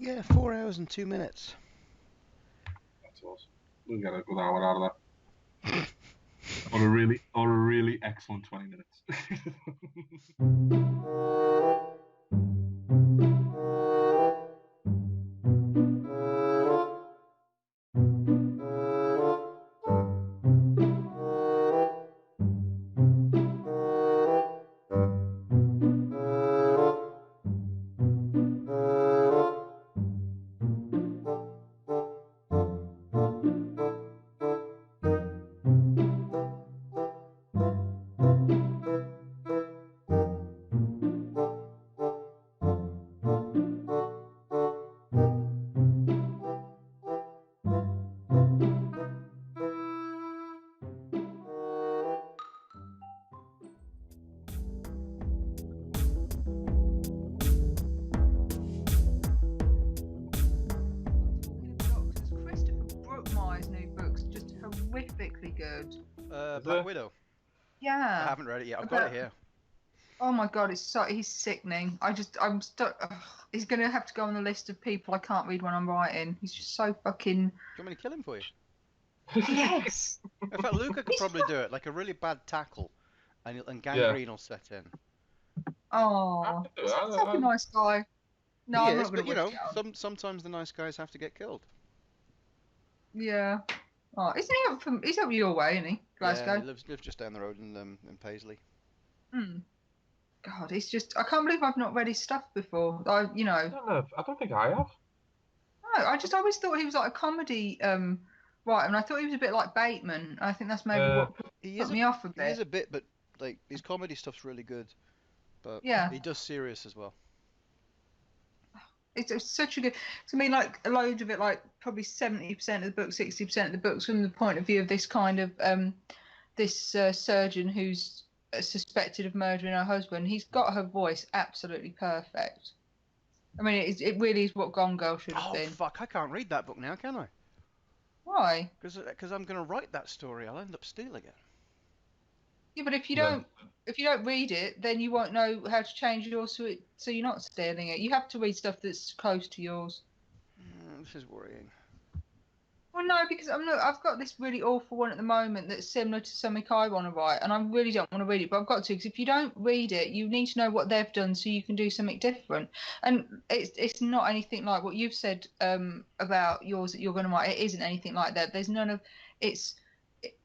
Yeah, 4 hours and 2 minutes. That's awesome. We'll get a good hour out of that. Or a really excellent 20 minutes. Christopher Brookmyre's new book's just horrifically good. Is Black it? Widow. I Yeah. haven't read it yet. I've got it here. Oh my god, he's sickening. I'm stuck. He's gonna have to go on the list of people I can't read when I'm writing. He's just so fucking. Do you want me to kill him for you? Yes. In fact, Luca could He's probably do it, like a really bad tackle, and Yeah. gangrene will set in. I Oh, could do it. sounds like a nice guy. No, He I'm is, not gonna but you wish know, it on. sometimes the nice guys have to get killed. Yeah. Oh, isn't he up from? He's up your way, isn't he? Yeah, he Glasgow. lives just down the road in Paisley. Hmm. God, it's just. I can't believe I've not read his stuff before. I don't know. I don't think I have. No, I always thought he was like a comedy writer, and I thought he was a bit like Bateman. I think that's maybe Uh, what He put is a me off a he is bit. a bit, but like his comedy stuff's really good. But Yeah, he does serious as well. it's such a good. To me, like a load of it, like probably 70% of the book, 60% of the books, from the point of view of this kind of this surgeon who's suspected of murdering her husband. He's got her voice absolutely perfect. I mean, it really is what Gone Girl should have Oh been. fuck! I can't read that book now, can I? Why? Because I'm gonna write that story. I'll end up stealing it. Yeah, but no. if you don't read it, then you won't know how to change yours so you're not stealing it. You have to read stuff that's close to yours. This is worrying. Well, no, because I've got this really awful one at the moment that's similar to something I want to write, and I really don't want to read it, but I've got to because if you don't read it, you need to know what they've done so you can do something different. And it's not anything like what you've said about yours that you're going to write. It isn't anything like that. There's none of it's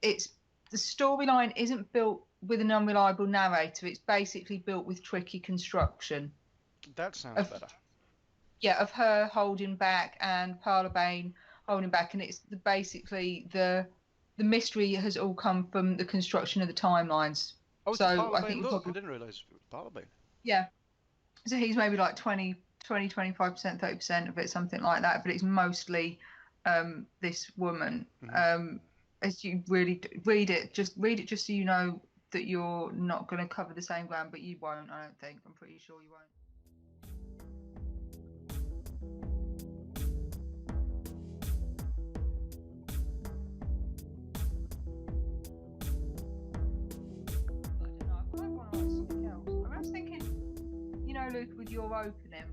it's the storyline isn't built with an unreliable narrator. It's basically built with tricky construction That sounds of better. of her holding back and Parla Bain holding back, and it's basically the mystery has all come from the construction of the timelines. Oh, it's a So Parla I think Bain you book. I probably didn't realise it was Parla Bain. yeah. So he's maybe like 25%, 30% of it, something like that. But it's mostly this woman. Hmm. As you really read it just so you know that you're not going to cover the same ground, but you won't. I don't think. I'm pretty sure you won't. I don't know. I quite want to write something else. I was thinking, Luke, with your opening,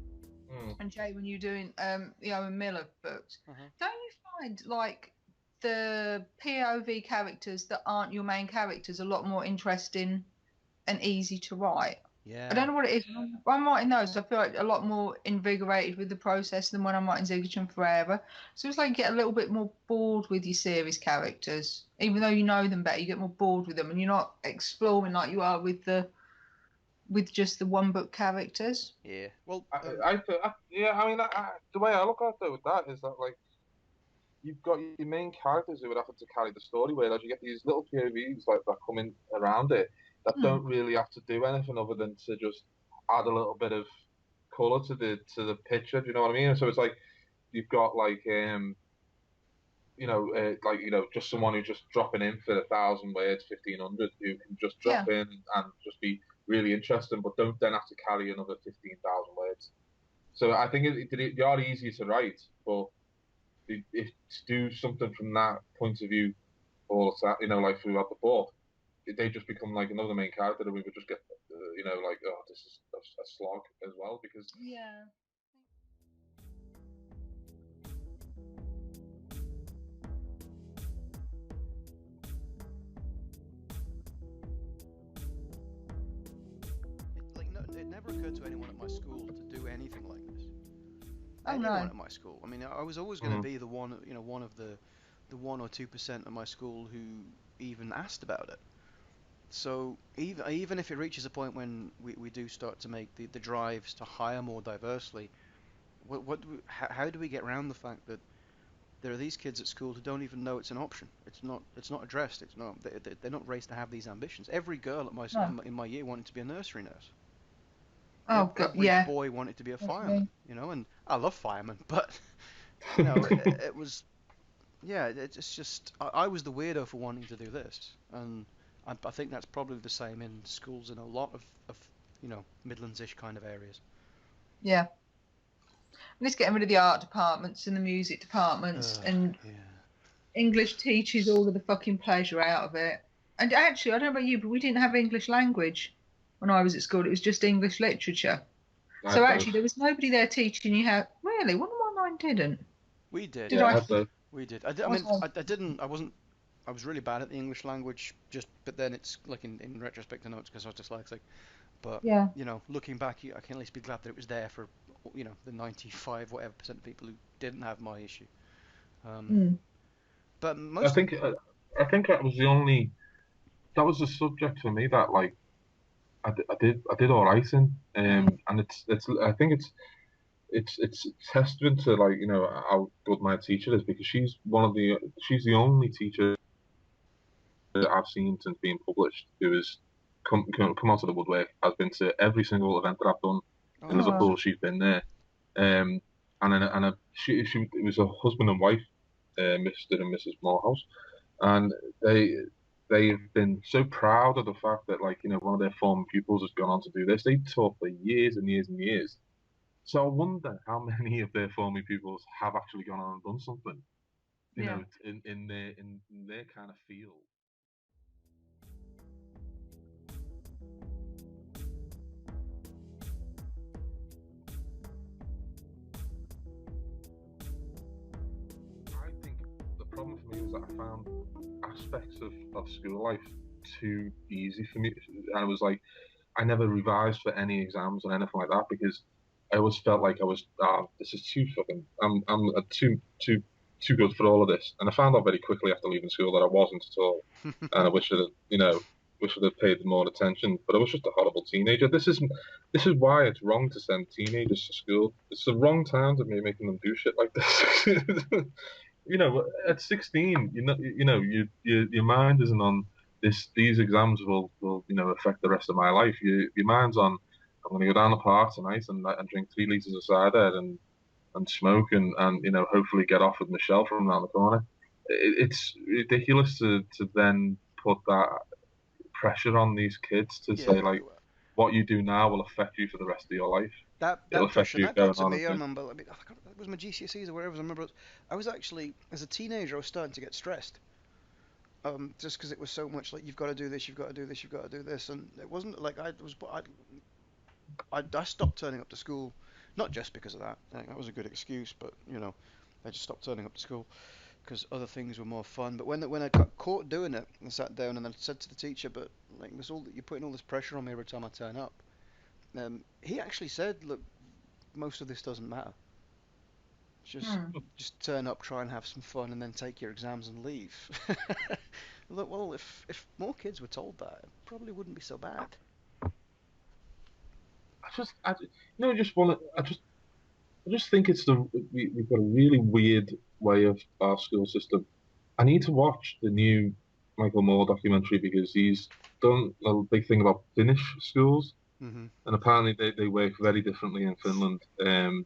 Mm. and Jay, when you're doing the Owen Miller books, Uh-huh. don't you find like the POV characters that aren't your main characters a lot more interesting and easy to write? I Yeah. don't know what it is. When I'm writing those, I feel like a lot more invigorated with the process than when I'm writing Ziggurat Forever. So it's like you get a little bit more bored with your series characters, even though you know them better. You get more bored with them, and you're not exploring like you are with just the one book characters. Yeah. Well, Yeah, I mean, the way I look at it with that is that, like, you've got your main characters who would have to carry the story, whereas you get these little POVs like that come in around it that Hmm. don't really have to do anything other than to just add a little bit of color to the picture. Do you know what I mean? So it's like you've got like just someone who's just dropping in for 1,000 words, 1,500, who can just Yeah. drop in and just be really interesting, but don't then have to carry another 15,000 words. So I think they are easy to write, but if to do something from that point of view all the time, like throughout the book, they just become like another main character that we would just get, like, oh, this is a slog as well because Yeah. never occurred to anyone at my school to do anything like this. Oh, Anyone no. at my school. I mean, I was always going to be the one, one of the 1 or 2% of my school who even asked about it. So even if it reaches a point when we do start to make the drives to hire more diversely, how do we get around the fact that there are these kids at school who don't even know it's an option? It's not addressed. It's not they're not raised to have these ambitions. Every girl at my No. in my year wanted to be a nursery nurse. Oh, God, Every yeah. boy wanted to be a That's fireman, me. and I love firemen, but it was, yeah, it's just I was the weirdo for wanting to do this, and I think that's probably the same in schools in a lot of Midlands-ish kind of areas. Yeah. And it's getting rid of the art departments and the music departments and Yeah. English teaches all of the fucking pleasure out of it. And actually, I don't know about you, but we didn't have English language when I was at school. It was just English literature. I So had actually, both. there was nobody there teaching you how. Really, one of mine didn't. We did. Did Yeah, I I? had both. We did. I Was mean, I? I didn't. I wasn't. I was really bad at the English language. But then it's like in retrospect, I know it's because I was dyslexic. But Yeah. looking back, I can at least be glad that it was there for the 95 whatever percent of people who didn't have my issue. Mm. But I most. think I think that was the only that was the subject for me that like I did all right in, and it's I think it's a testament to like how good my teacher is because she's the only teacher that I've seen since being published who has come out of the woodwork, has been to every single event that I've done Oh, in nice. Oh, Liverpool. She's been there, she it was a husband and wife, Mr. and Mrs. Morehouse, and they've been so proud of the fact that like one of their former pupils has gone on to do this. They taught for years and years and years. So I wonder how many of their former pupils have actually gone on and done something, yeah. in their kind of field. I think the problem for me was that I found aspects of school life too easy for me, and it was like I never revised for any exams or anything like that because I always felt like I was, this is too fucking, too good for all of this. And I found out very quickly after leaving school that I wasn't at all. And I wish I'd have paid more attention. But I was just a horrible teenager. This is why it's wrong to send teenagers to school. It's the wrong time to be making them do shit like this. At 16, your mind isn't on this. These exams will affect the rest of my life. Your mind's on. I'm going to go down the park tonight and drink 3 liters of cider and smoke and hopefully get off with Michelle from around the corner. It's ridiculous to then put that pressure on these kids to Yeah. say like what you do now will affect you for the rest of your life. It'll That affect pressure you that got going to on me. I and remember. I mean, it was my GCSEs or whatever. I remember. I was actually, as a teenager, I was starting to get stressed. Just because it was so much like you've got to do this, you've got to do this, you've got to do this, and it wasn't like I stopped turning up to school, not just because of that. Like, that was a good excuse, but I just stopped turning up to school because other things were more fun. But when I got caught doing it, I sat down and I said to the teacher, "But like, you're putting all this pressure on me every time I turn up." He actually said, "Look, most of this doesn't matter. Hmm. Just turn up, try and have some fun, and then take your exams and leave." Look, well, if more kids were told that, it probably wouldn't be so bad. just want to. I just think we've got a really weird way of our school system. I need to watch the new Michael Moore documentary because he's done a big thing about Finnish schools, Hmm. and apparently they work very differently in Finland. And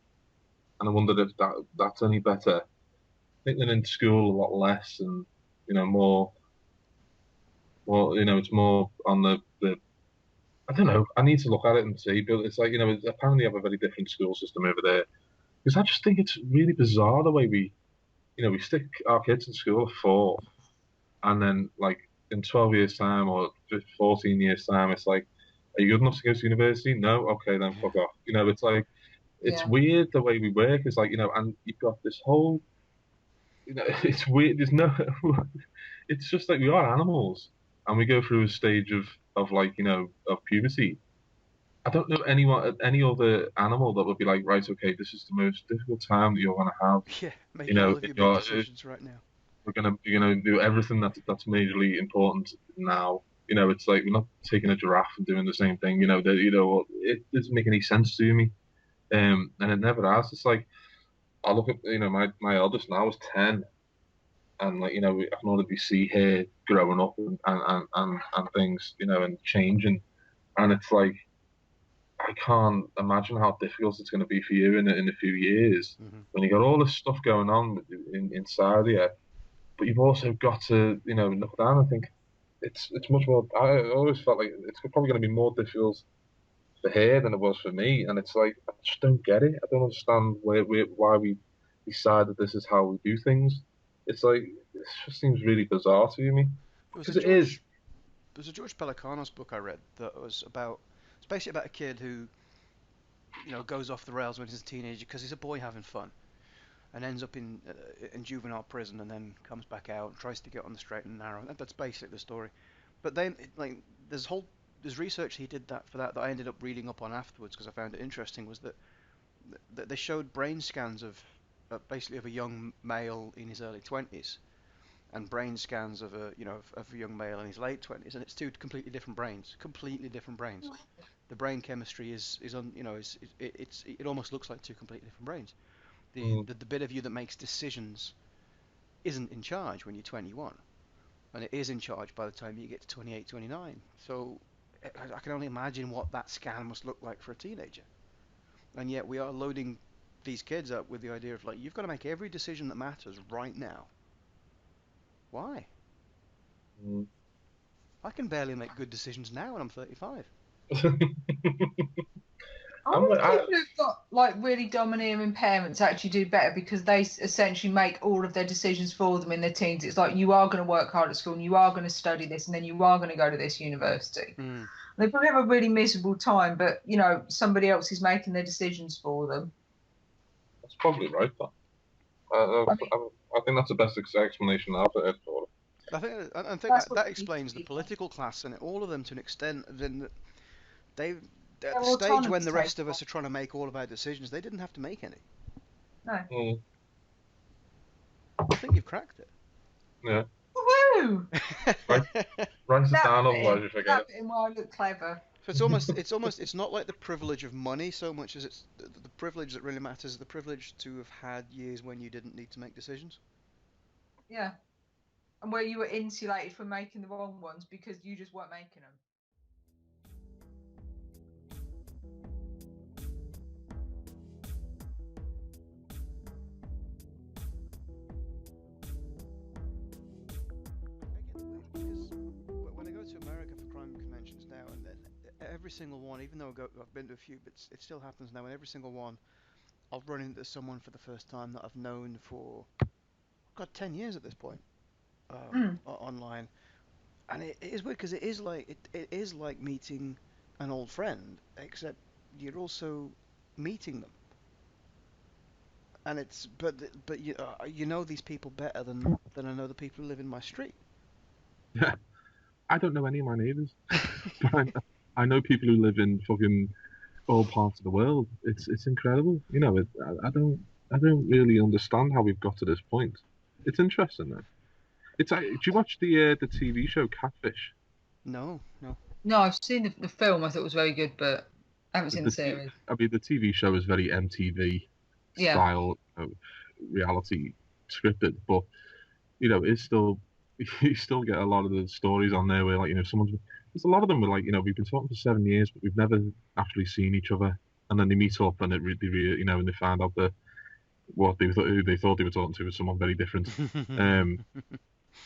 I wondered if that's any better. I think they're in school a lot less, and more. Well, it's more on the. I don't know. I need to look at it and see, but it's like apparently have a very different school system over there. Because I just think it's really bizarre the way we stick our kids in school at 4, and then like in 12 years time or 14 years time, it's like, are you good enough to go to university? No, okay, then Yeah. fuck off. It's like it's Yeah. weird the way we work. It's like and you've got this whole, it's weird. There's no, it's just like we are animals, and we go through a stage of like of puberty, I don't know any other animal that would be like, right, okay, this is the most difficult time that you're gonna have. Yeah, You make all know, of if your big you're decisions right now. you're gonna do everything that's majorly important now. You know, it's like we're not taking a giraffe and doing the same thing. It doesn't make any sense to me. And it never has. It's like I look at my eldest now is 10, and like I can already see her growing up and things and changing, and it's like I can't imagine how difficult it's going to be for you in a few years Hmm. when you got all this stuff going on inside you, but you've also got to look down and think it's much more. I always felt like it's probably going to be more difficult for her than it was for me, and it's like I just don't get it. I don't understand why we decided this is how we do things. It's like it just seems really bizarre to me There was a because it is. George, there was a George Pelecanos book I read that was about. It's basically about a kid who, goes off the rails when he's a teenager because he's a boy having fun and ends up in juvenile prison and then comes back out and tries to get on the straight and narrow. That's basically the story. But then, like, there's research he did that I ended up reading up on afterwards because I found it interesting. Was that they showed brain scans of basically of a young male in his early 20s and brain scans of a young male in his late 20s, and it's two completely different brains, completely different brains. The brain chemistry is on you know is it almost looks like two completely different brains. The, Mm, the the bit of you that makes decisions isn't in charge when you're 21, and it is in charge by the time you get to 28, 29. So I can only imagine what that scan must look like for a teenager. And yet we are loading these kids up with the idea of like you've got to make every decision that matters right now. Why? mm. I can barely make good decisions now when I'm 35. I I'm like, wonder if people who've got like really domineering parents actually do better because they essentially make all of their decisions for them in their teens. It's like you are going to work hard at school and you are going to study this and then you are going to go to this university. Mm. They probably have a really miserable time, but somebody else is making their decisions for them. that's probably right. Though. I, I mean, I think that's the best explanation I've heard for it. I think that's that, what that it needs to explains the be like. political class and all of them to an extent. Then they at Their the stage when autonomy's the taken rest of off. us are trying to make all of our decisions, they didn't have to make any. No. Mm, I think you've cracked yeah, Woohoo! right. it. Write it That down, bit in. otherwise you forget That it. bit in where I look clever. So it's not like the privilege of money so much as it's the privilege that really matters is the privilege to have had years when you didn't need to make decisions. Yeah. And where you were insulated from making the wrong ones because you just weren't making them. Because when I go to America for crime conventions now, and then every single one, even though I've been to a few, but it still happens now. And every single one, I'll run into someone for the first time that I've known for, God, 10 years at this point, Mm. online, and it is weird because it is like meeting an old friend, except you're also meeting them, and it's but you know these people better than I know the people who live in my street. Yeah, I don't know any of my neighbours, but I know people who live in fucking all parts of the world. It's incredible. I don't really understand how we've got to this point. It's interesting though. It's like, do you watch the TV show Catfish? No, no. No, I've seen the film. I thought it was very good, but I haven't seen the series. I mean, the TV show is very MTV Yeah. style reality scripted, but it's still you still get a lot of the stories on there where like someone's there's a lot of them where like we've been talking for 7 years, but we've never actually seen each other, and then they meet up and and they find out that what who they thought they were talking to was someone very different. Um,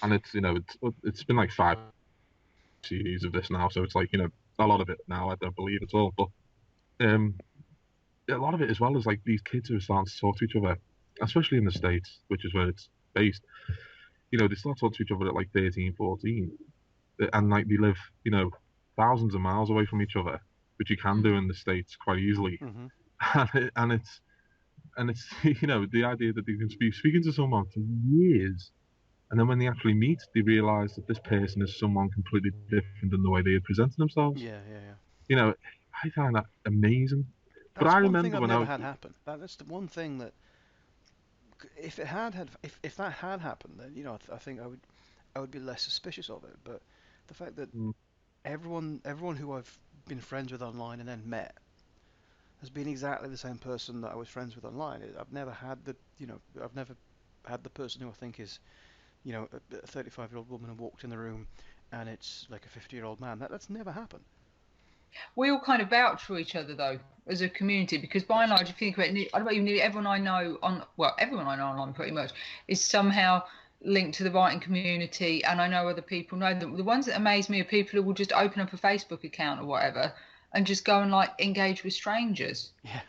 and it's been like 5 series of this now, so it's like a lot of it now I don't believe at all, but um, a lot of it as well is like these kids who are starting to talk to each other, especially in the States, which is where it's based. They start talking to each other at like 13, 14, and like they live, thousands of miles away from each other, which you can do Mm. in the States quite easily. Hmm. And it's the idea that they can be speaking to someone for years, and then when they actually meet, they realize that this person is someone completely different than the way they had presented themselves. Yeah, yeah, yeah. You know, I find that amazing. But That's I one thing remember I've when I never was, had happen. That's the one thing that if it had if that had happened, then I think I would be less suspicious of it. But the fact that mm, everyone who I've been friends with online and then met has been exactly the same person that I was friends with online. I've never had I've never had the person who I think is, a 35-year-old woman who walked in the room and it's like a 50-year-old man. That's never happened. We all kind of vouch for each other though, as a community, because by and large, if you think about it, I don't even nearly everyone I know everyone I know online pretty much is somehow linked to the writing community, and I know other people know them. The ones that amaze me are people who will just open up a Facebook account or whatever and just go and like engage with strangers, Yeah.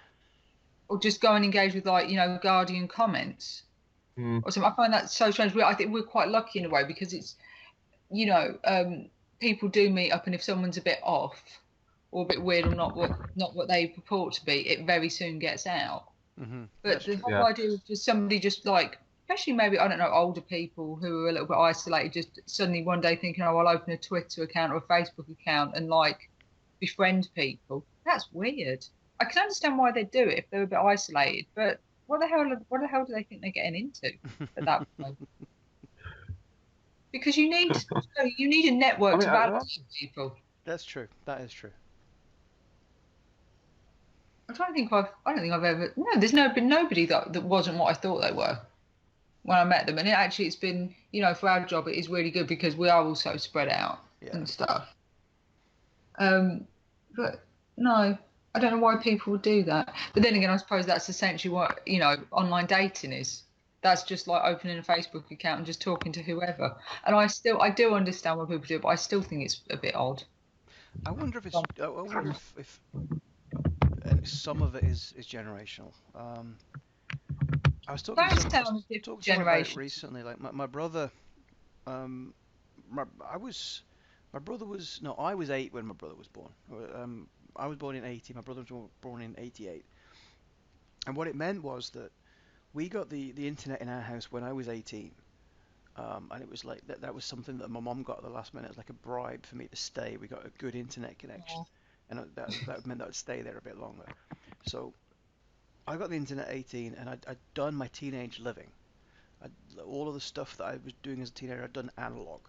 or just go and engage with like Guardian comments mm, or something. I find that so strange. I think we're quite lucky in a way because it's you know, people do meet up, and if someone's a bit off or a bit weird or not what they purport to be, it very soon gets out. But That's the true. whole yeah, idea of just somebody just like, especially maybe I don't know, older people who are a little bit isolated, just suddenly one day thinking, oh, I'll open a Twitter account or a Facebook account and like befriend people. That's weird. I can understand why they do it if they're a bit isolated, but what the hell do they think they're getting into at that point? Because you need a I network mean, to validate people. That's true. That is true. I don't think I've ever. No, there's been nobody that wasn't what I thought they were when I met them. And it's been, for our job, it is really good because we are also spread out Yeah. and stuff. But no, I don't know why people would do that. But then again, I suppose that's essentially what, online dating is. That's just like opening a Facebook account and just talking to whoever. And I do understand why people do it, but I still think it's a bit odd. I wonder if it's. I wonder if some of it is generational. I was talking to Those some. I was sound different talking to someone about it generations. recently. Like my brother. Um, I was. My brother was. No, I was 8 when my brother was born. I was born in 80. My brother was born in 88. And what it meant was that we got the internet in our house when I was 18. And it was like that was something that my mom got at the last minute. It was like a bribe for me to stay. We got a good internet connection, Oh, and that meant that I'd stay there a bit longer. So I got the internet at 18, and I'd done my teenage living. All of the stuff that I was doing as a teenager, I'd done analog.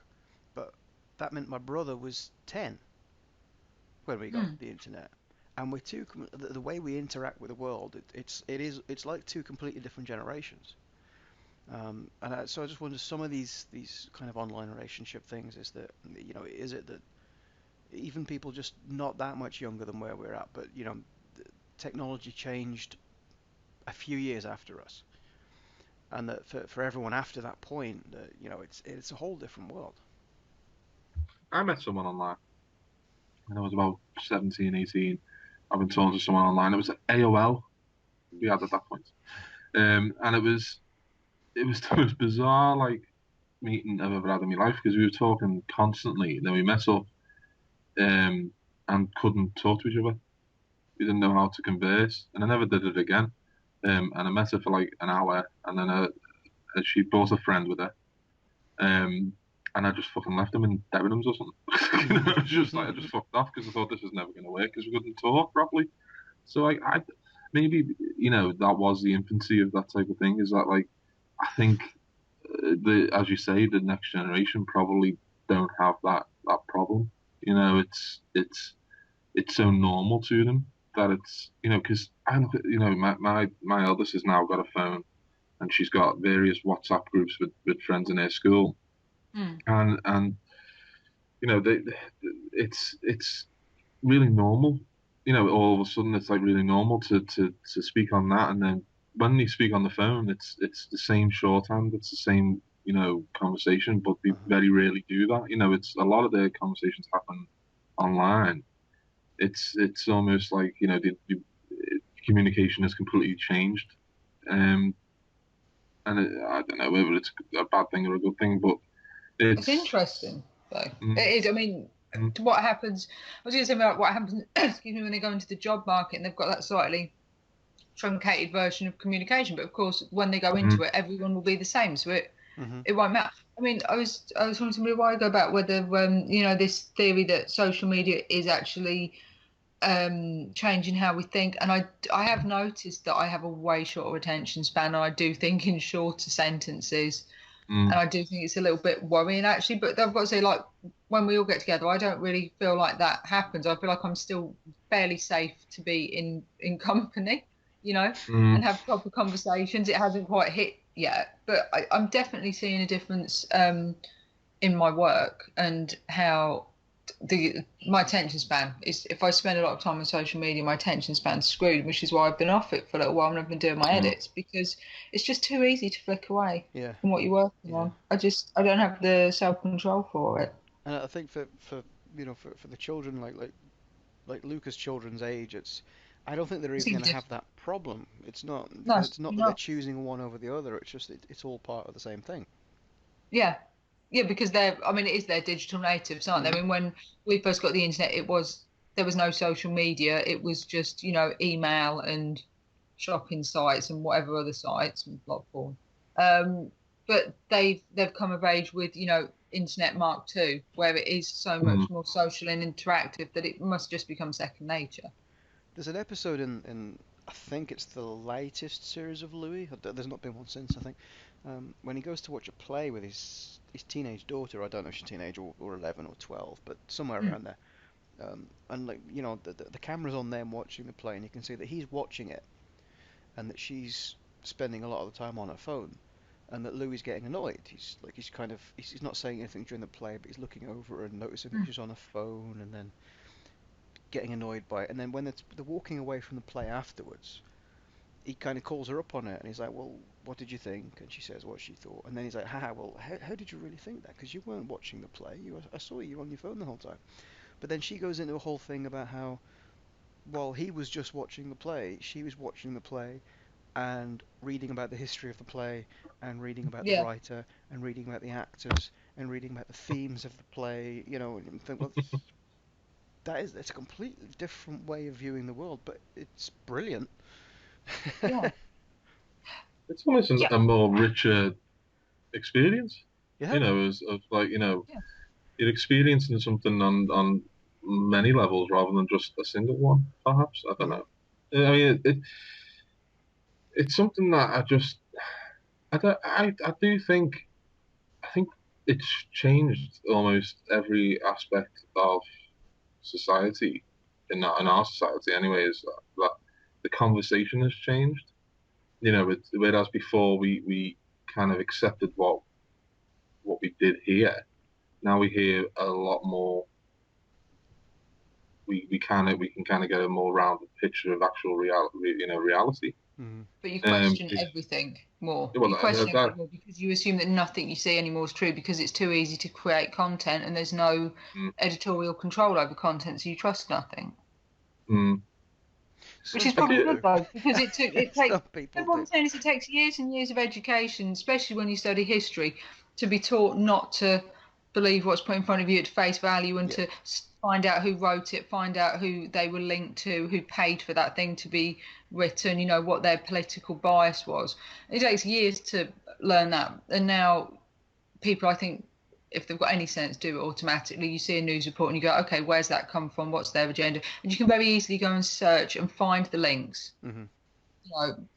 But that meant my brother was 10 when we got hmm. the internet, and the way we interact with the world, it's like two completely different generations. So I just wonder, some of these kind of online relationship things, is that, is it that even people just not that much younger than where we're at, but technology changed a few years after us, and that for everyone after that point, that it's a whole different world. I met someone online when I was about 17, 18. I've been talking to someone online. It was AOL we had at that point. And it was the most bizarre like meeting I've ever had in my life because we were talking constantly. Then we met up and couldn't talk to each other. We didn't know how to converse, and I never did it again. And I met her for like an hour, and then she brought a friend with her. Um, and I just fucking left them in Debenhams or something. It was just like I just fucked off because I thought this was never going to work because we couldn't talk properly. So I maybe that was the infancy of that type of thing. Is that like I think as you say, the next generation probably don't have that problem. It's so normal to them that it's because I look at my eldest has now got a phone and she's got various WhatsApp groups with friends in her school Hmm. and it's really normal. All of a sudden it's like really normal to speak on that, and then when they speak on the phone, it's the same shorthand, it's the same conversation, but they Uh-huh. very rarely do that. It's a lot of their conversations happen online. It's almost like the communication has completely changed, um, and I don't know whether it's a bad thing or a good thing, but It's it's interesting, though. mm, It is. I mean, mm, what happens? I was going to say about what happens. Excuse me, when they go into the job market and they've got that slightly truncated version of communication. But of course, when they go mm, into it, everyone will be the same, so it Mm-hmm. it won't matter. I mean, I was talking to somebody a while ago about whether this theory that social media is actually changing how we think. And I have noticed that I have a way shorter attention span, and I do think in shorter sentences. And I do think it's a little bit worrying, actually. But I've got to say, like, when we all get together, I don't really feel like that happens. I feel like I'm still fairly safe to be in company, and have proper conversations. It hasn't quite hit yet, but I'm definitely seeing a difference in my work and how my attention span is. If I spend a lot of time on social media, my attention span's screwed, which is why I've been off it for a little while and I've been doing my edits, because it's just too easy to flick away from what you're working on. I don't have the self-control for it. And I think for the children like Luca's children's age, I don't think they're even going to have that problem. It's not that they're choosing one over the other. It's just it's all part of the same thing. Yeah, because it is their digital natives, aren't they? I mean, when we first got the internet, there was no social media. It was just email and shopping sites and whatever other sites and blog porn. But they've come of age with Internet Mark II, where it is so much more social and interactive that it must just become second nature. There's an episode in I think it's the latest series of Louis. There's not been one since, I think. When he goes to watch a play with his teenage daughter, I don't know if she's teenage or 11 or 12, but somewhere around there. And the camera's on them watching the play, and you can see that he's watching it, and that she's spending a lot of the time on her phone, and that Louis is getting annoyed. He's not saying anything during the play, but he's looking over her and noticing that she's on her phone, and then getting annoyed by it. And then when they're walking away from the play afterwards, he kind of calls her up on it, and he's like, well, what did you think? And she says what she thought. And then he's like, well, how did you really think that? Because you weren't watching the play. I saw you on your phone the whole time. But then she goes into a whole thing about how, while he was just watching the play, she was watching the play and reading about the history of the play, and reading about the writer, and reading about the actors, and reading about the themes of the play, and think, well, it's a completely different way of viewing the world, but it's brilliant. Yeah. It's almost a more richer experience. Yeah. You're experiencing something on many levels rather than just a single one, perhaps. I don't know. I mean, it's something that I think it's changed almost every aspect of society in our society. Anyways, that the conversation has changed. Whereas before we kind of accepted what we did here. Now we hear a lot more. We can kind of get a more rounded picture of actual reality. Mm-hmm. But you question everything more. You question everything more because you assume that nothing you see anymore is true, because it's too easy to create content and there's no editorial control over content, so you trust nothing. Which is probably good though, because it takes. Everyone's saying it takes years and years of education, especially when you study history, to be taught not to believe what's put in front of you at face value, and to find out who wrote it, find out who they were linked to, who paid for that thing to be written, what their political bias was. It takes years to learn that, and now people, I think, if they've got any sense, do it automatically. You see a news report and you go, okay, where's that come from? What's their agenda? And you can very easily go and search and find the links. Mm-hmm.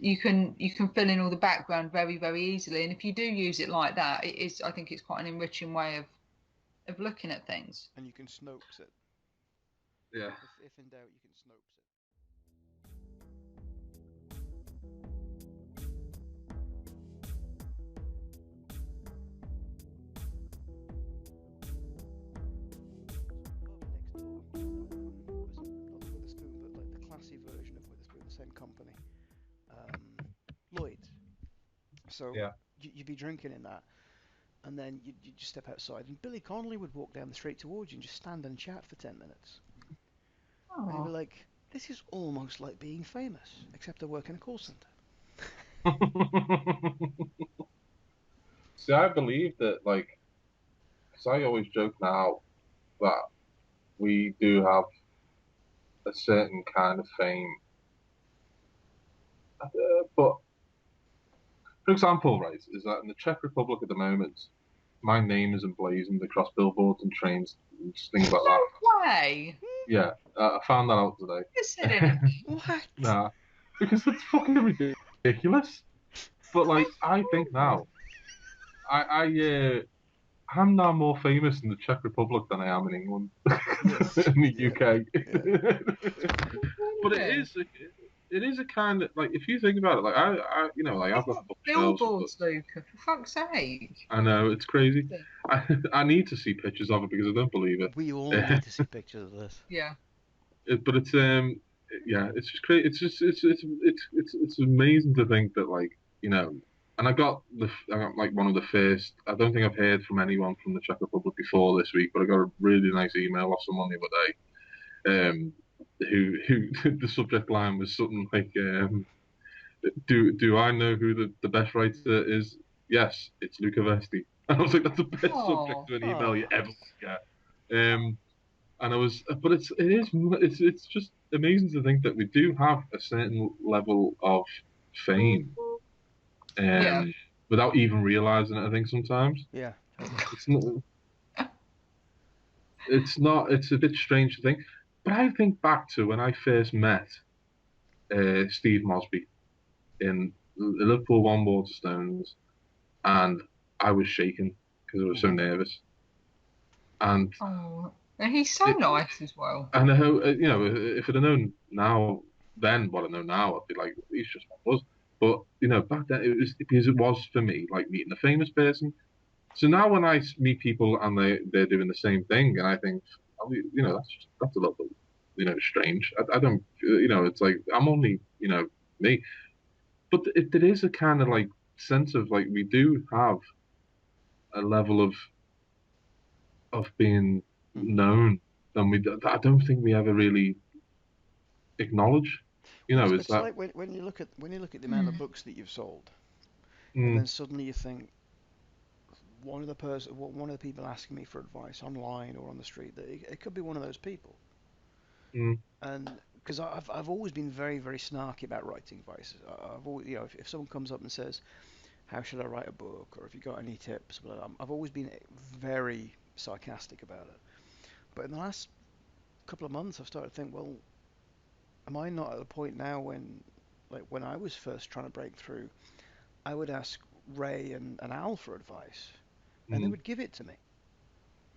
You can fill in all the background very, very easily. And if you do use it like that, I think it's quite an enriching way of looking at things. And you can Snopes it. Yeah. If in doubt, you can Snopes it. Classy version of Witherspoon, the same company, Lloyd's. So you'd be drinking in that, and then you'd just step outside, and Billy Connolly would walk down the street towards you and just stand and chat for 10 minutes. And you'd be like, this is almost like being famous, except I work in a call centre. See, I believe that, because I always joke now that we do have a certain kind of fame. But, for example, right, is that in the Czech Republic at the moment, my name is emblazoned across billboards and trains and things like that. No way! Yeah. I found that out today. You said it. What? Nah, because it's fucking ridiculous. But like, I think now, I'm now more famous in the Czech Republic than I am in England, Yes. in the Yeah. UK. But Yeah. it is a kind of like, if you think about it, like you know, like I've got bookshelves. Billboards, Luca, for fuck's sake. I know it's crazy. I need to see pictures of it because I don't believe it. We all need to see pictures of this. Yeah. But it's yeah, it's just great. It's just it's amazing to think that, like, you know, and I got like one of the first. I don't think I've heard from anyone from the Czech Republic before this week, but I got a really nice email off someone the other day, who the subject line was something like, do I know who the best writer is? Yes, it's Luca Vesti. And I was like, that's the best subject to an email you ever get. And I was, but it's just amazing to think that we do have a certain level of fame, without even realizing it. I think sometimes Yeah. it's not. It's a bit strange to think. But I think back to when I first met Steve Mosby in Liverpool One Waterstones, and I was shaking because I was so nervous. And he's so nice as well. And you know, if I'd have known now, then what I know now, I'd be like, he's just one of us. But you know, back then it was because it was for me like meeting a famous person. So now when I meet people and they're doing the same thing, and I think, you know, that's a little bit, you know, strange. I don't, you know, it's like I'm only, you know, me. But there is a kind of like sense of like we do have a level of being known. And I don't think we ever really acknowledge. You know, it's like when you look at the amount of books that you've sold, and then suddenly you think one of the people asking me for advice online or on the street, that it could be one of those people. And because I've always been very, very snarky about writing advice. I've always, you know, if someone comes up and says, how should I write a book, or if you got any tips, I've always been very sarcastic about it. But in the last couple of months, I've started to think, well, am I not at a point now when I was first trying to break through, I would ask Ray and Al for advice, and they would give it to me.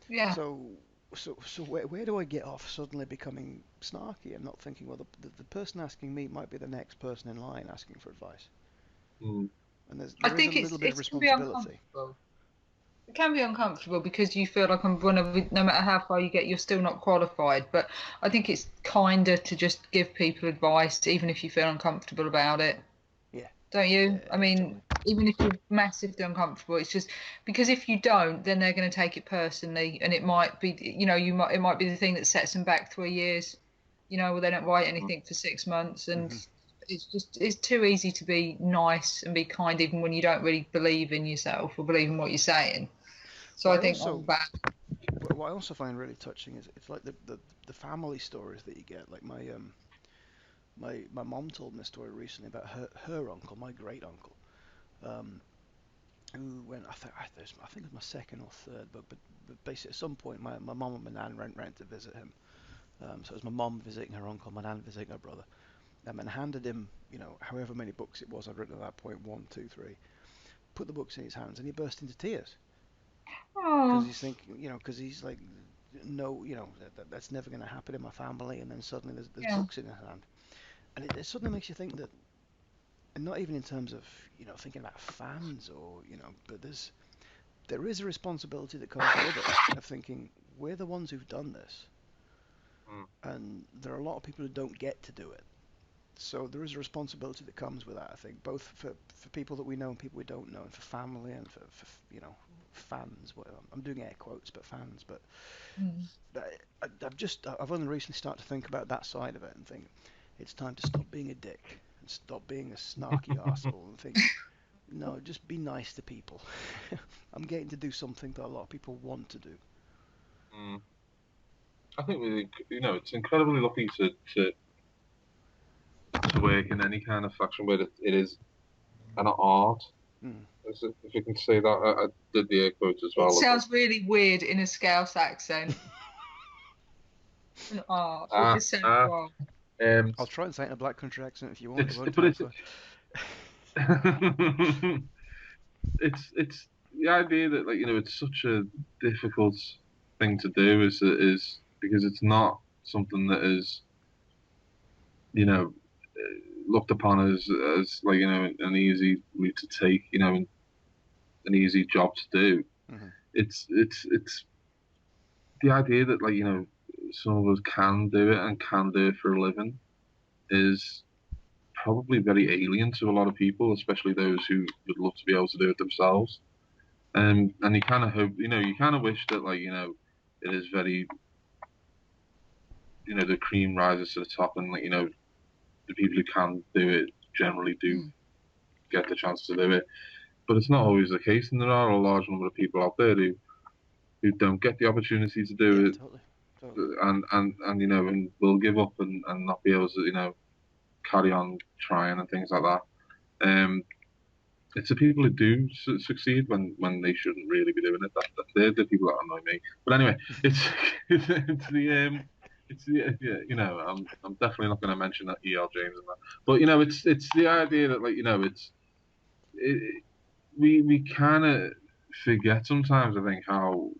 Yeah. So where do I get off suddenly becoming snarky and not thinking, well, the person asking me might be the next person in line asking for advice. And there is a little bit of responsibility. It can be uncomfortable because you feel like no matter how far you get, you're still not qualified. But I think it's kinder to just give people advice, even if you feel uncomfortable about it. Yeah. Don't you? Yeah, I mean, totally. even if you're massively uncomfortable, it's just because if you don't, then they're going to take it personally, and it might be, you know, it might be the thing that sets them back 3 years, you know, or they don't write anything for 6 months, and it's too easy to be nice and be kind even when you don't really believe in yourself or believe in what you're saying. So I think what I also find really touching is it's like the family stories that you get. Like my mom told me a story recently about her uncle, my great uncle, who went, I think it was my second or third book, but basically at some point my mom and my nan went to visit him. So it was my mom visiting her uncle, my nan visiting her brother, and handed him, you know, however many books it was I'd written at that point, 1, 2, 3, put the books in his hands, and he burst into tears. Because he's thinking, you know, because he's like, no, you know, that's never going to happen in my family, and then suddenly there's books in his hand, and it suddenly makes you think that, and not even in terms of, you know, thinking about fans or, you know, but there is a responsibility that comes with it of thinking we're the ones who've done this, and there are a lot of people who don't get to do it. So there is a responsibility that comes with that, I think, both for people that we know and people we don't know, and for family and for you know, fans. Well, I'm doing air quotes, but fans. But I've only recently started to think about that side of it and think it's time to stop being a dick and stop being a snarky arsehole and think, no, just be nice to people. I'm getting to do something that a lot of people want to do. I think you know, it's incredibly lucky to work in any kind of faction where it is an art. If you can say that, I did the air quotes as well. It sounds really weird in a Scouse accent. Oh, Ah, it's so ah. wrong. I'll try and say it in a Black Country accent if you want. It's It won't but take it's for. it's the idea that like it's such a difficult thing to do is because it's not something that is you know looked upon as like an easy route to take, and an easy job to do. Hmm. It's the idea that like some of us can do it and can do it for a living is probably very alien to a lot of people, especially those who would love to be able to do it themselves. And you kind of hope, you kind of wish that like it is very, the cream rises to the top, and like the people who can do it generally do get the chance to do it. But it's not always the case, and there are a large number of people out there who don't get the opportunity to Yeah, do it, totally, totally. and will give up and not be able to carry on trying and things like that. It's the people who do succeed when they shouldn't really be doing it. They're the people that annoy me. But anyway, it's the yeah, I'm definitely not going to mention that E.L. James and that. But it's the idea that like we kind of forget sometimes. I think how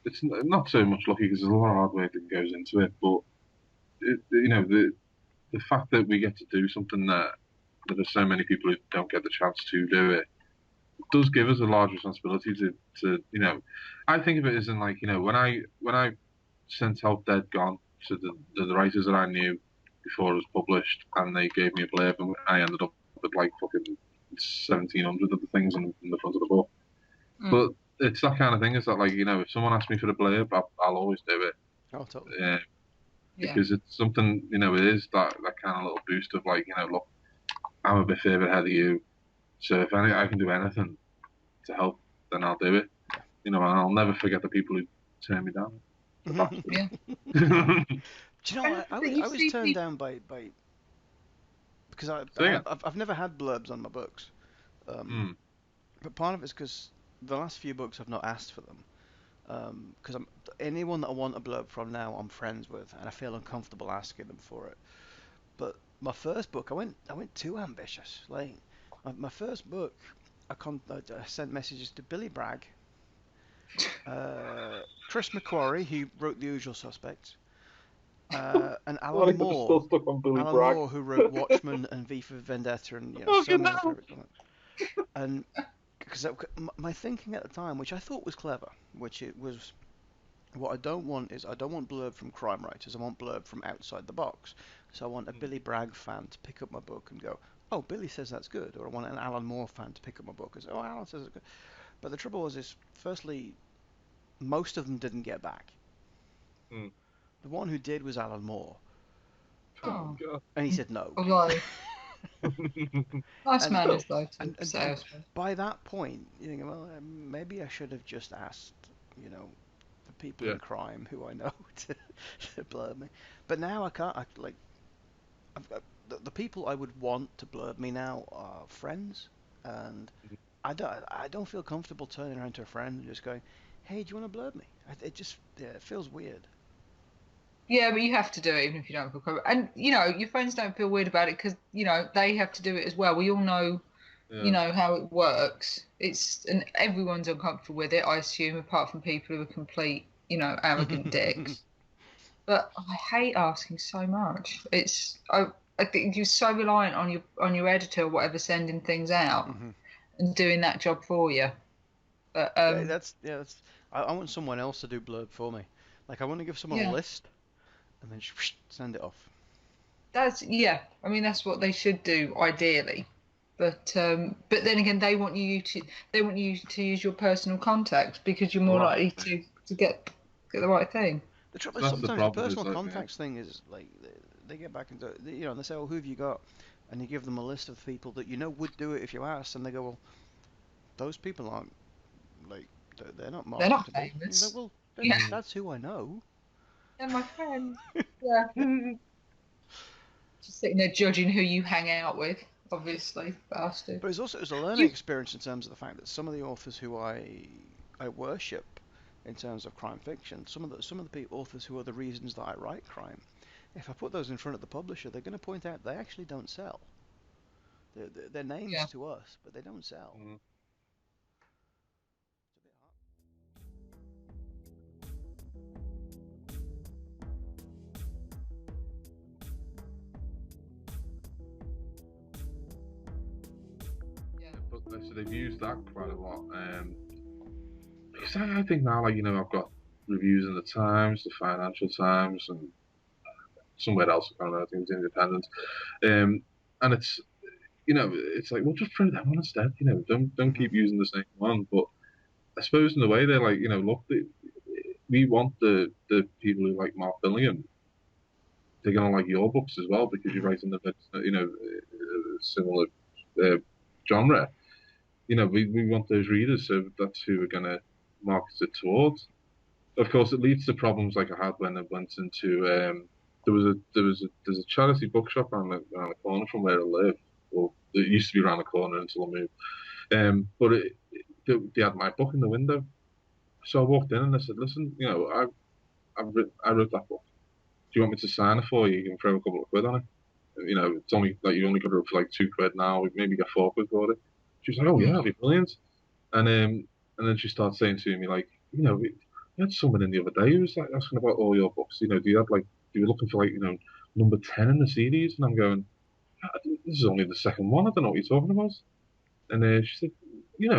it's not so much lucky because there's a lot of hard work that goes into it, but the fact that we get to do something that there's so many people who don't get the chance to do it does give us a large responsibility to I think of it as in like when I sent out Dead Gone to the writers that I knew before it was published, and they gave me a blurb, and I ended up with like fucking 1,700 of the things in the front of the book. But it's that kind of thing. Is that like if someone asks me for a blurb, I'll always do it. Oh, totally. Because it's something it is that kind of little boost of like look, I'm a bit further ahead of you, so if I can do anything to help, then I'll do it. And I'll never forget the people who turn me down. Yeah. Do you know, I was turned down by because I've never had blurbs on my books, but part of it's because the last few books I've not asked for them, because anyone that I want a blurb from now I'm friends with, and I feel uncomfortable asking them for it. But my first book, I went too ambitious. Like my first book, I sent messages to Billy Bragg, Chris McQuarrie, who wrote The Usual Suspects, and Alan Moore. Still stuck on Billy Alan Bragg. Moore, who wrote Watchmen and V for Vendetta, and so many other favorite comics. And because my thinking at the time, which I thought was clever, which it was, what I don't want is I don't want blurb from crime writers. I want blurb from outside the box. So I want a Billy Bragg fan to pick up my book and go, "Oh, Billy says that's good," or I want an Alan Moore fan to pick up my book and say, "Oh, Alan says it's good." But the trouble is, firstly, most of them didn't get back. The one who did was Alan Moore. And he said no. Nice manners, though, and by that point, you think, well, maybe I should have just asked, the people in crime who I know to blurb me. But now I can't. The people I would want to blurb me now are friends, and I don't feel comfortable turning around to a friend and just going, "Hey, do you want to blurb me?" It feels weird. Yeah, but you have to do it even if you don't feel comfortable. And your friends don't feel weird about it because they have to do it as well. We all know, how it works. And everyone's uncomfortable with it, I assume, apart from people who are complete, arrogant dicks. But I hate asking so much. I think you're so reliant on your editor or whatever sending things out and doing that job for you. But that's I want someone else to do blurb for me. Like I want to give someone a list and then send it off. I mean that's what they should do ideally. But then again, they want you to use your personal contacts because you're more likely to get the right thing. The trouble is sometimes the personal contacts thing is like they get back into and they say, "Well, who have you got?" And you give them a list of people that would do it if you asked, and they go, "Well, those people aren't like they're not marketable." They're not famous. Like, well, that's who I know. They're my friends. Yeah. Just sitting there judging who you hang out with, obviously, bastard. But it was a learning experience in terms of the fact that some of the authors who I worship in terms of crime fiction. Some of the authors who are the reasons that I write crime, if I put those in front of the publisher, they're going to point out they actually don't sell. They're names to us, but they don't sell. Mm. But so they've used that quite a lot. Because I think now, like, I've got reviews in the Times, the Financial Times, and somewhere else. I don't know. I think it's Independent. And it's, it's like, well, just print that one instead. Don't keep using the same one. But I suppose in a way they're like, look, we want the people who like Mark Billingham. They're gonna like your books as well because you're writing a similar genre. We want those readers, so that's who we're gonna market it towards. Of course, it leads to problems like I had when I went into there's a charity bookshop around the corner from where I live. Well, it used to be around the corner until I moved. But they had my book in the window, so I walked in and I said, "Listen, I wrote that book. Do you want me to sign it for you? You can throw a couple of quid on it. It's only like you only got it for like £2 now. Maybe get £4 for it." She was like, "Oh yeah, that'd be brilliant." And then she started saying to me like, we had someone in the other day who was like asking about all your books. Do you have like, you were looking for like number 10 in the CDs? And I'm going, this is only the second one. I don't know what you're talking about. And she said, you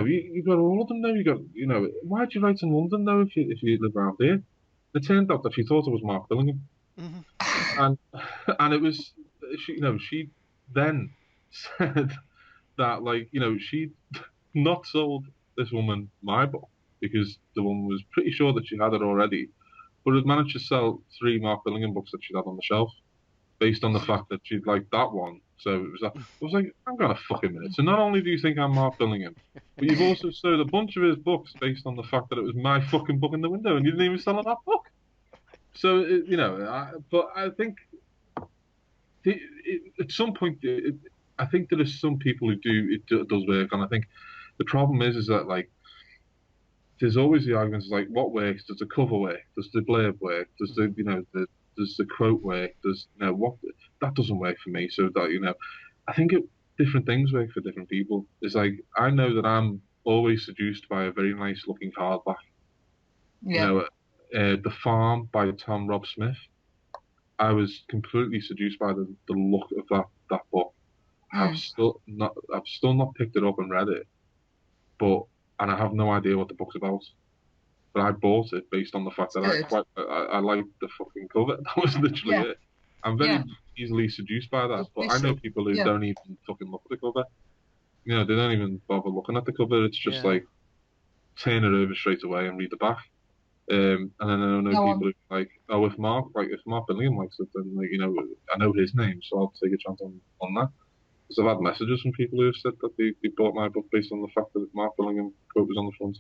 got all of them now. You got, why'd you write in London though if you live around here? It turned out that she thought it was Mark Billingham. And it was she then said that like she not sold this woman my book because the woman was pretty sure that she had it already, but had managed to sell 3 Mark Billingham books that she'd had on the shelf based on the fact that she'd liked that one. So it was I was like, hang on a fucking minute. So not only do you think I'm Mark Billingham, but you've also sold a bunch of his books based on the fact that it was my fucking book in the window and you didn't even sell that book. So, but I think at some point, I think there are some people who it does work, and I think the problem is that like there's always the arguments like what works? Does the cover work? Does the blurb work? Does does the quote work? Does what that doesn't work for me? So that I think different things work for different people. It's like I know that I'm always seduced by a very nice looking hardback. Yeah. The Farm by Tom Rob Smith. I was completely seduced by the look of that book. I've still not picked it up and read it, and I have no idea what the book's about. But I bought it based on the fact that I liked the fucking cover. That was literally it. I'm very easily seduced by that, but I know people who don't even fucking look at the cover. They don't even bother looking at the cover. It's just like turn it over straight away and read the back. And then I know people who are like, oh, if Mark Billingham likes it, then I know his name, so I'll take a chance on that. Because I've had messages from people who have said that they bought my book based on the fact that Mark Billingham quote was on the front.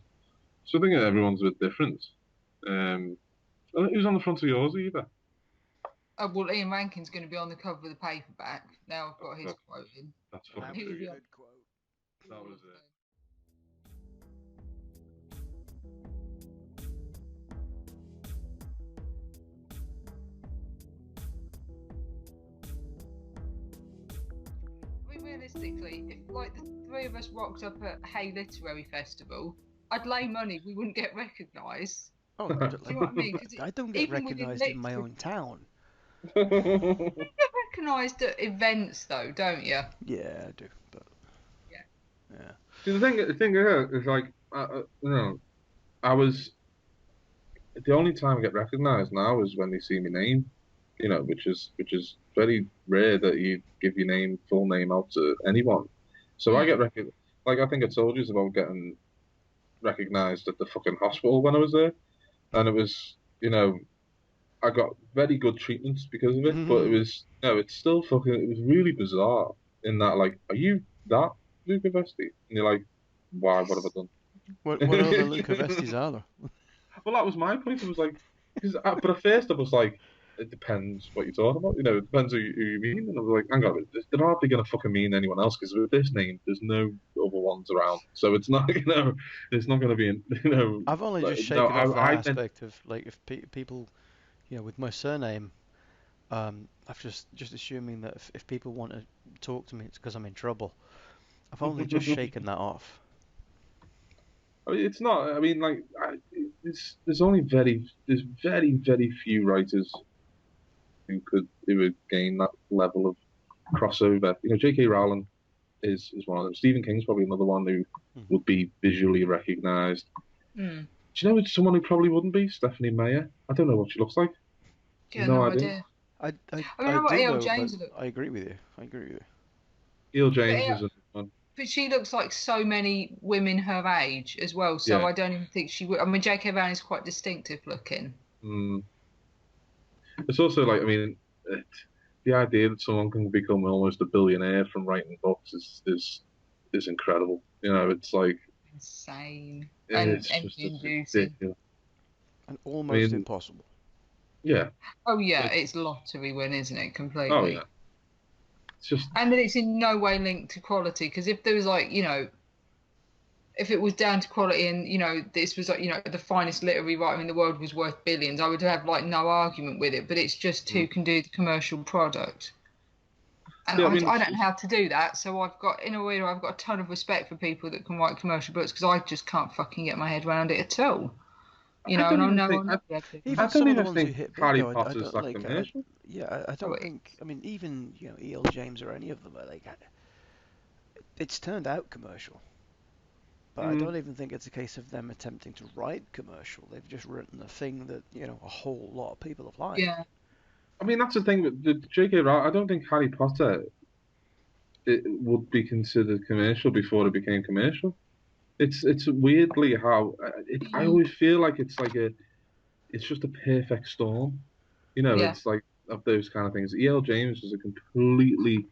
So I think everyone's a bit different. Who's on the front of yours, Eva? Oh, well, Ian Rankin's going to be on the cover of the paperback. Now I've got his quote in. That's fucking good quote. That was it. Realistically, if like the 3 of us rocked up at Hay Literary Festival, I'd lay money we wouldn't get recognised. Oh, Do you know what I mean? I don't get recognised in my own town. You get recognised at events, though, don't you? Yeah, I do. But yeah. See, the thing is like, I was the only time I get recognised now is when they see my name. Which is very rare that you give your full name out to anyone. So I get recognized. Like I think I told you about getting recognised at the fucking hospital when I was there, and it was I got very good treatments because of it. But it was it's still fucking. It was really bizarre in that like, are you that Luca Vesti? And you're like, why? What have I done? What other Luca Vestis are there? Well, that was my point. It was like, but at first I was like, it depends what you're talking about. It depends who you mean. And I was like, hang on, they're hardly going to fucking mean anyone else because with this name, there's no other ones around. So it's not, it's not going to be, I've only just no, shaken off that I meant, aspect of like if people, with my surname, I've just assuming that if people want to talk to me, it's because I'm in trouble. I've only just shaken that off. I mean, it's not. I mean, like, there's only there's very few writers who would gain that level of crossover. J.K. Rowling is one of them. Stephen King's probably another one who would be visually recognised. Mm. Do you know someone who probably wouldn't be? Stephanie Meyer. I don't know what she looks like. Yeah, no idea. I know what do E.L. know, James but looks. I agree with you. I agree with you. E.L. James is another one. But she looks like so many women her age as well, so Yeah. I don't even think she would. I mean, J.K. Rowling is quite distinctive looking. Mm. It's also like, I mean, the idea that someone can become almost a billionaire from writing books is incredible. It's like insane it's and just inducing ridiculous and almost impossible. Yeah. Oh yeah, it's lottery win, isn't it? Completely. Oh yeah. It's just, and that it's in no way linked to quality, because if there was like, if it was down to quality and this was like, the finest literary writer in the world was worth billions, I would have like no argument with it. But it's just who can do the commercial product. And I don't know how to do that, so I've got a ton of respect for people that can write commercial books, because I just can't fucking get my head around it at all. I don't even think Harry Potter's that commercial. I don't think. I mean, even E.L. James or any of them are like. It's turned out commercial, but I don't even think it's a case of them attempting to write commercial. They've just written a thing that a whole lot of people have liked. Yeah. I mean, that's the thing with the J.K. Rowling. I don't think Harry Potter would be considered commercial before it became commercial. It's weirdly how I always feel like it's just a perfect storm. It's like of those kind of things. E.L. James was a completely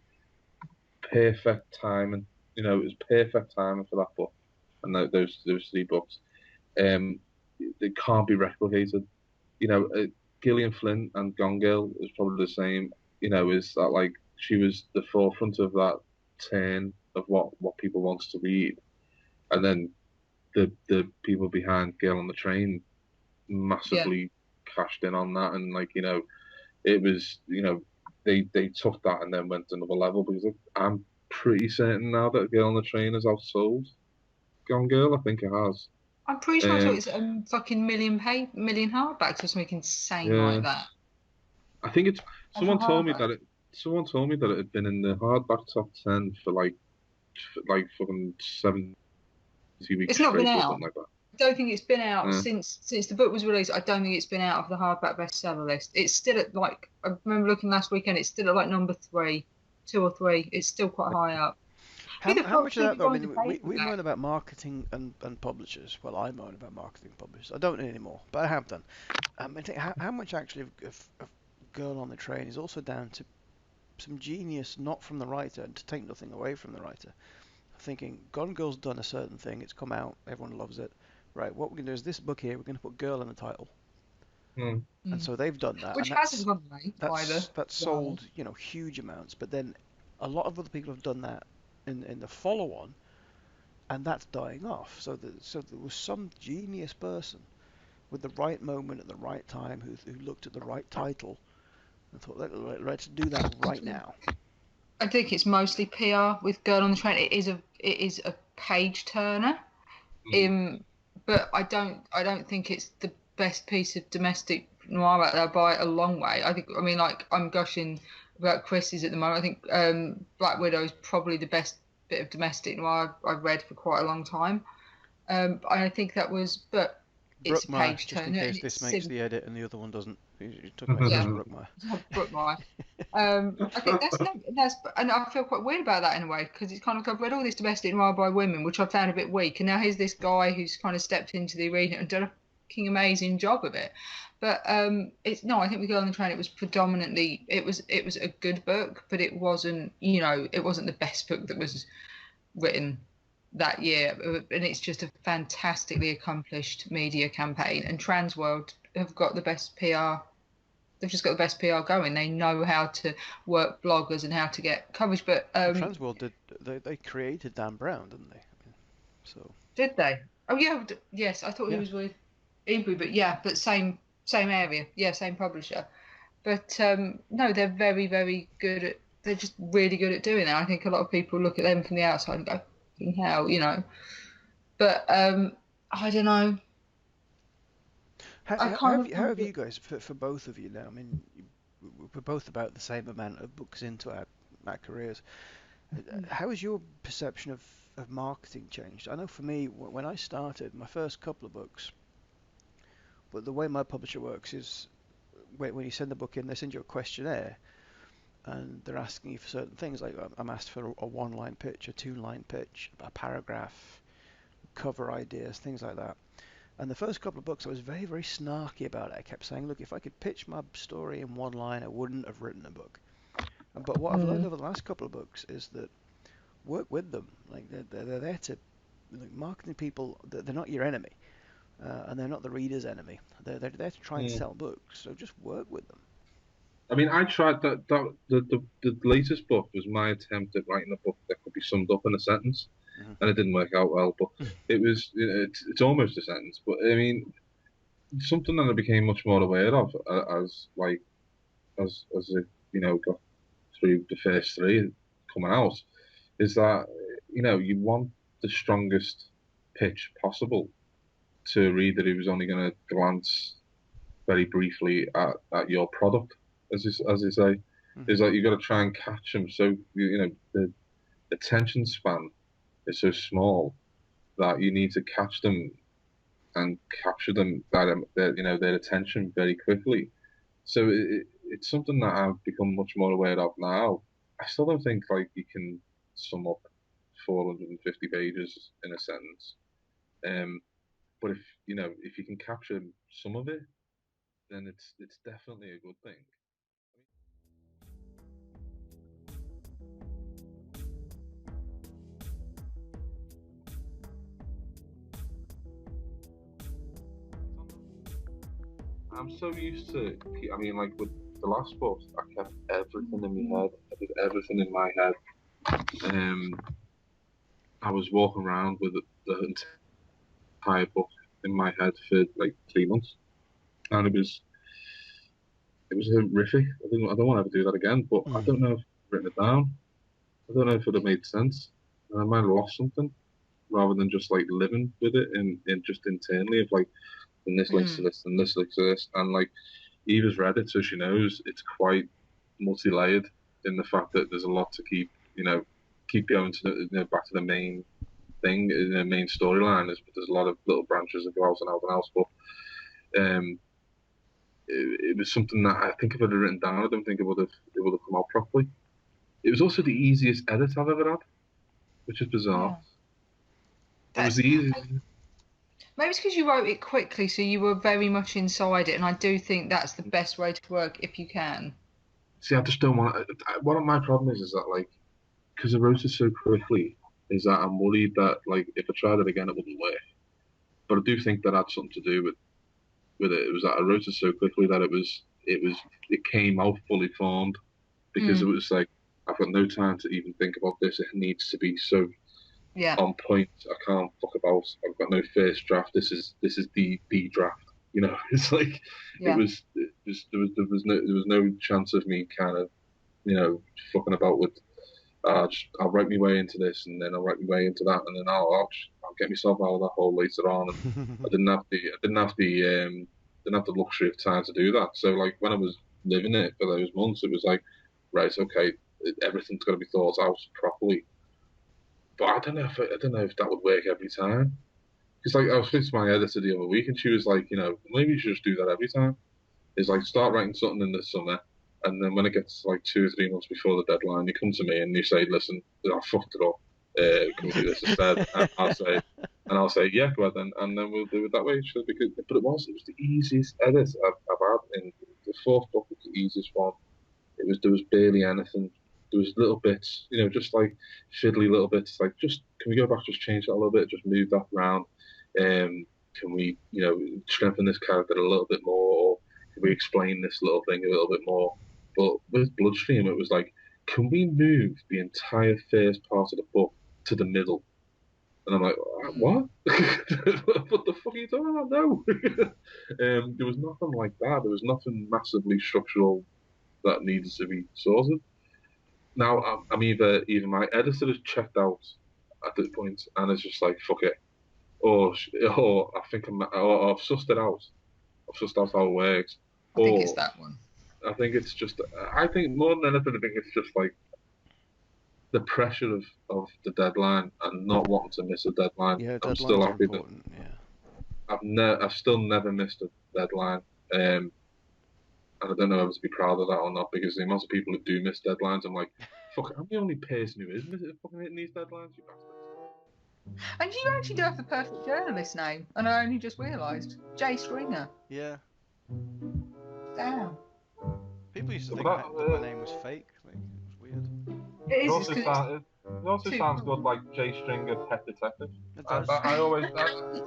perfect timing. It was perfect timing for that book and those 3 books. They can't be replicated. Gillian Flynn and Gone Girl is probably the same. Is that like she was the forefront of that turn of what people wanted to read, and then the people behind Girl on the Train massively cashed in on that, and it was they took that and then went to another level, because I'm pretty certain now that Girl on the Train has outsold Gone Girl. I think it has. I'm pretty sure I thought it's fucking million hardbacks or something insane like that. I think it's someone told me that it had been in the hardback top 10 for like fucking 70 weeks. It's not been out. Or something like that. I don't think it's been out since the book was released. I don't think it's been out of the hardback bestseller list. It's still at I remember looking last weekend. It's still at number 3, 2 or 3. It's still quite high up. How much of that, though? I mean, we moan about marketing and publishers. Well, I moan about marketing and publishers. I don't anymore, but I have done. I think how much actually of Girl on the Train is also down to some genius, not from the writer, and to take nothing away from the writer. Thinking, Gone Girl's done a certain thing, it's come out, everyone loves it. Right, what we're going to do is this book here, we're going to put Girl in the title. And so they've done that. Which hasn't gone away either. That's sold, huge amounts. But then a lot of other people have done that in the follow-on, and that's dying off. So there was some genius person with the right moment at the right time who looked at the right title and thought, let's do that right now. I think it's mostly PR with Girl on the Train. It is a page turner, but I don't think it's the best piece of domestic noir out there by a long way. I mean, I'm gushing about Chris's at the moment. I think Black Widow is probably the best bit of domestic noir I've read for quite a long time. I think that was, but it's a page turner. Just in case this makes the edit and the other one doesn't. You took my Brookmire. Brookmire. I think that's and I feel quite weird about that in a way, because it's kind of I've read all this domestic noir by women, which I found a bit weak, and now here's this guy who's kind of stepped into the arena and done a fucking amazing job of it. But I think with Girl on the Train, it was predominantly it was a good book, but it wasn't it wasn't the best book that was written that year, and it's just a fantastically accomplished media campaign, and Transworld have got the best PR they've just got the best PR going. They know how to work bloggers and how to get coverage. But Transworld did they created Dan Brown, didn't they? So did they? Oh yeah, yes. I thought he yeah, was with Ebury, but yeah, but same area, yeah, same publisher. But no, they're very very good at. They're just really good at doing it. I think a lot of people look at them from the outside and go, "Fucking hell," you know. But I don't know. I kind of how have find you it. guys for both of you now? I mean, we're both about the same amount of books into our careers. How has your perception of marketing changed? I know for me, when I started my first couple of books, but the way my publisher works is when you send the book in, they send you a questionnaire, and they're asking you for certain things. Like I'm asked for a one-line pitch, a two-line pitch, a paragraph, cover ideas, things like that. And the first couple of books, I was very, very snarky about it. I kept saying, look, if I could pitch my story in one line, I wouldn't have written a book. But what I've learned Mm, over the last couple of books is that work with them. Like they're there to, like, marketing people. They're not your enemy, and they're not the reader's enemy. They're there to try and Mm. sell books. So just work with them. I mean, I tried the latest book was my attempt at writing a book that could be summed up in a sentence, Hmm. and it didn't work out well. But it was, it's almost a sentence. But I mean, something that I became much more aware of as like as it got through the first three coming out is that you want the strongest pitch possible to a reader who's only going to glance very briefly at your product, as you say, Hmm. is that you got to try and catch them. So the attention span is so small that you need to catch them and capture them their attention very quickly. So it's something that I've become much more aware of now. I still don't think like you can sum up 450 pages in a sentence. Um, but if you can capture some of it, then it's definitely a good thing. I'm so used to. I mean, like with the last book, I kept everything in my head. I did everything in my head. Um, I was walking around with the entire book in my head for like 3 months, and it was horrific. I don't want to ever do that again. But I Mm. don't know if I've written it down. I don't know if it would have made sense. And I might have lost something rather than just like living with it in just internally of like, and this links to mm, this and this links to this, and like Eva's read it, so she knows it's quite multi-layered in the fact that there's a lot to keep going to back to the main thing, the main storyline. There's a lot of little branches that go out and out and out, but it was something that I think if I'd have written down, I don't think it would have come out properly. It was also the easiest edit I've ever had, which is bizarre. yeah. It was That's the easiest. maybe it's because you wrote it quickly, so you were very much inside it, and I do think that's the best way to work if you can. See, I just don't want. One of my problem is that like because I wrote it so quickly, is that I'm worried that like if I tried it again, it wouldn't work. But I do think that had something to do with it. It was that I wrote it so quickly that it came out fully formed because it Mm, was like I've got no time to even think about this. It needs to be so yeah, on point. I can't fuck about. I've got no first draft. This is the draft. It's like yeah. there was no chance of me kind of fucking about with. I'll write my way into this, and then I'll write my way into that, and then I'll get myself out of that hole later on. And I didn't have the luxury of time to do that. So like when I was living it for those months, it was like, right, okay, everything's got to be thought out properly. But I don't know if that would work every time. Because like I was speaking to my editor the other week, and she was like, maybe you should just do that every time. Is like start writing something in the summer, and then when it gets like 2 or 3 months before the deadline, you come to me and you say, "Listen, I fucked it up. Can we do this instead?" And I'll say, "Yeah, go ahead then," and then we'll do it that way. But it was the easiest edit I've had. In the fourth book was the easiest one. There was barely anything. There was little bits, just like fiddly little bits, like just can we go back, just change that a little bit, just move that around. Can we, strengthen this character a little bit more? we explain this little thing a little bit more? But with Bloodstream, it was like, can we move the entire first part of the book to the middle? And I'm like, what? What the fuck are you talking about? No. There was nothing like that. There was nothing massively structural that needed to be sorted. Now I'm either my editor has checked out at this point and it's just like fuck it, or I think or I've sussed it out. I've sussed out how it works. I think it's that one. I think it's just. I think more than anything, I think it's just like the pressure of the deadline and not wanting to miss a deadline. Yeah, I'm deadlines still are happy important. Yeah. I've still never missed a deadline. And I don't know whether to be proud of that or not because the amount of people who do miss deadlines, I'm like, fuck, I'm the only person who is fucking hitting these deadlines, you bastards. And you actually do have the perfect journalist name, and I only just realised. Jay Stringer. Yeah. Damn. People used to think that my name was fake. Like, it was weird. It is. It also sounds good, like J Stringer, Pet Detective. It does. I always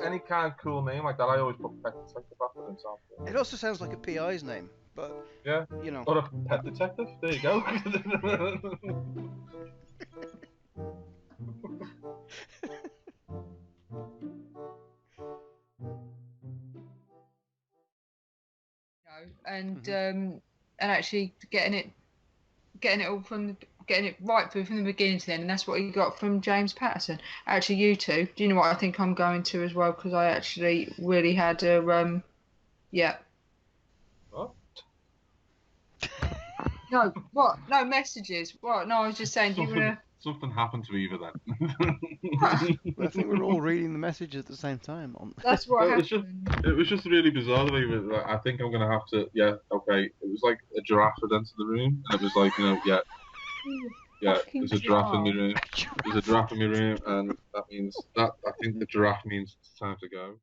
any kind of cool name like that. I always put Pet Detective after them. Sounds good. It also sounds like a PI's name, but yeah, you know. Or a Pet Detective. There you go. And actually getting it right through from the beginning to the end, and that's what you got from James Patterson. Actually, you two, do you know what I think I'm going to as well? Because I actually really had a yeah. What? No, what? No messages. What? No, I was just saying. Do you wanna? Something happened to Eva then. I think we were all reading the message at the same time. That's what happened. It was just really bizarre to me. Like, I think I'm gonna have to. Yeah, okay. It was like a giraffe had entered the room, and it was like, yeah. There's a giraffe in my room. There's a giraffe in my room, and that means that I think the giraffe means it's time to go.